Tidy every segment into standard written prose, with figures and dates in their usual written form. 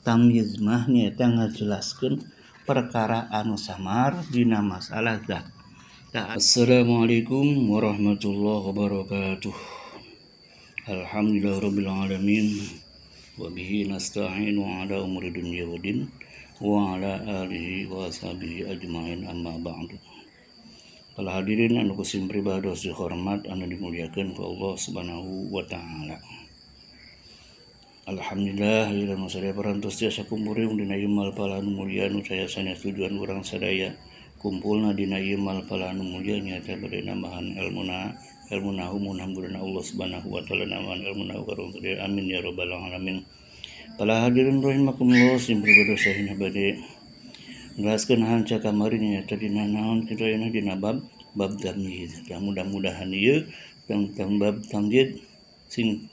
Tamyiz mah nyaeta ngajelaskeun perkara anu samar dina masalah zat. Assalamualaikum warahmatullahi wabarakatuh. Alhamdulillahirabbil alamin wa bihi nasta'inu ala umuri dunya waddin wa ala alihi wa sahbihi ajmain amma ba'du. Para hadirin anu kusim pribados dihormat anu dimuliakeun ku Allah Subhanahu wa taala. Alhamdulillah ila sadaya parantos tiasa kumpul dina ieu malpala anu mulia anu saya sanes tujuan urang sadaya kumpulna dina ieu malpala anu mulia nyaeta bade nambahan ilmuna mudah-mudahan Allah Subhanahu wa taala nambahan ilmuna karon amin ya rabbal alamin. Para hadirin rahimakumullah sim pribados sahina bade ngaskeun hanca kamari nyaeta dina naon kita dina bab tamyiz. Mudah-mudahan ieu tentang bab tamyiz sing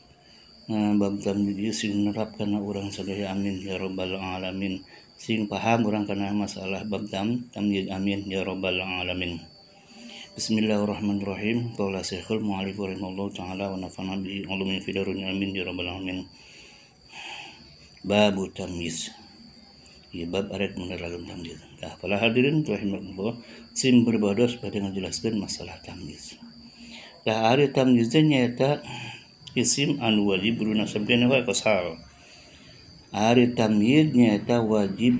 bab tamyiz sing nerapkan urang sadaya amin ya rabbal alamin. Sing paham urang kana masalah bab tamyiz amin ya rabbal alamin. Bismillahirrahmanirrahim. Qala Syekhul Mu'allif rahimahullah taala wa nafa'ana bi ulumi fid darin amin ya rabbal alamin. Bab tamyiz. Ieu bab aret menerangkeun tamyiz. Tah para hadirin rahimakumullah sim berbados pada ngajelaskeun masalah tamyiz. Tah ari tamyiz nyaeta isim anu wajib kudu nasabkeun wae kosal. Ari tamyiz nyaeta wajib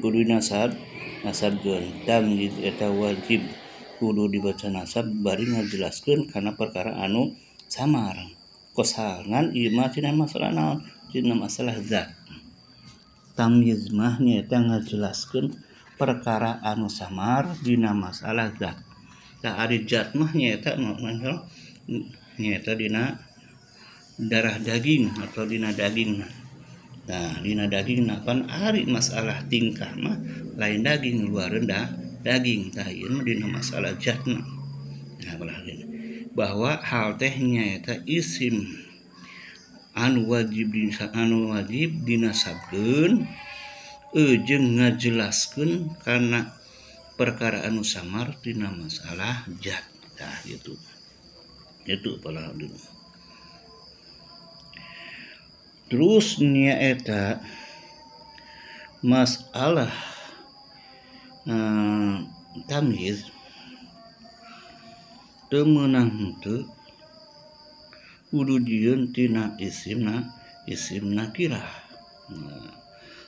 kudu nasabkeun. Tamyiz eta wajib kudu dibaca nasab bari ngajelaskeun kana perkara anu samar. Kosal ngan ieu mah tina masalah naon? Tina masalah zat. Tamyiz mah nyaeta ngajelaskeun perkara anu samar dina masalah zat. Tah ari zat mah nyaeta dina darah daging atau dina daging. Nah, dina daging napan ari masalah tingkah mah lain daging luareun daging. Tah ieu mah dina masalah zatna. Nah, bahwa hal teh nyaeta isim anu wajib dinasabkeun jeung ngajelaskeun kana perkara anu samar dina masalah zat. Tah gitu. Itu para hadirin. Terus nyaeta masalah tamyiz teu meunang henteu kudu dieun tina isim nakirah.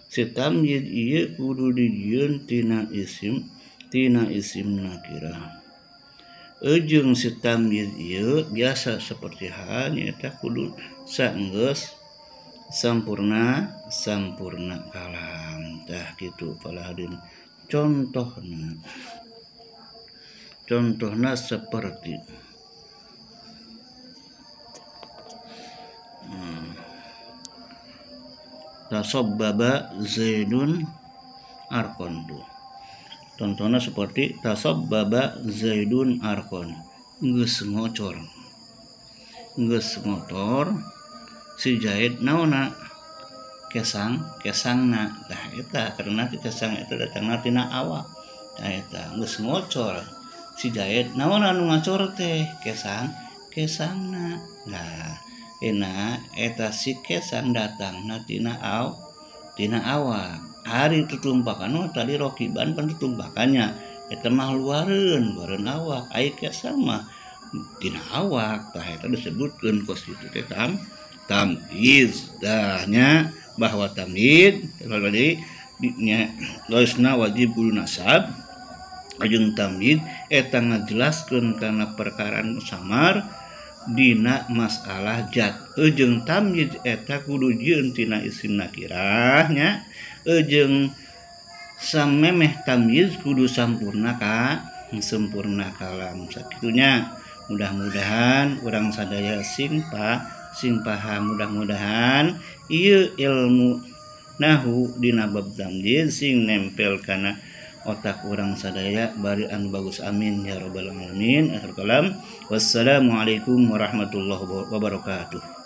Si tamyiz ieu kudu dijieun tina isim nakirah. Jeung si tamyiz ieu biasa seperti hal nyaeta kudu saenggeus sampurna kalam. Tah kitu para hadirin. Contohna seperti tasabbaba Zaidun arkon tuh. Contohna seperti tasabbaba Zaidun arkon. Geus ngotor si Zaid naonna kesangna. Tah eta karena kesang eta datangna tina awak. Tah eta geus ngocor si Zaid naon anu ngacor teh kesangna. Nah eta si kesang datangna tina awak. Ari tutumpakan tadi rokiban pan tutumpakannya eta mah luareun awak. Ai kesang mah tina awak. Tah eta disebutkeun kos kitu teh tamyiz. Dahnya bahwa tamyiz tadi nya laisna wajib kudu nasab jeung tamyiz eta ngajelaskeun kana perkara anu samar dina masalah zat. Jeung tamyiz eta kudu jieun tina isim nakirah nya. Jeung samemeh tamyiz kudu sempurna kalam. Sakitunya mudah-mudahan urang sadaya sing paham. Mudah-mudahan ieu ilmu nahu dina bab tamyiz sing nempel kana otak urang sadaya bari anu bagus amin ya rabbal alamin. Akhir kalam wassalamualaikum warahmatullahi wabarakatuh.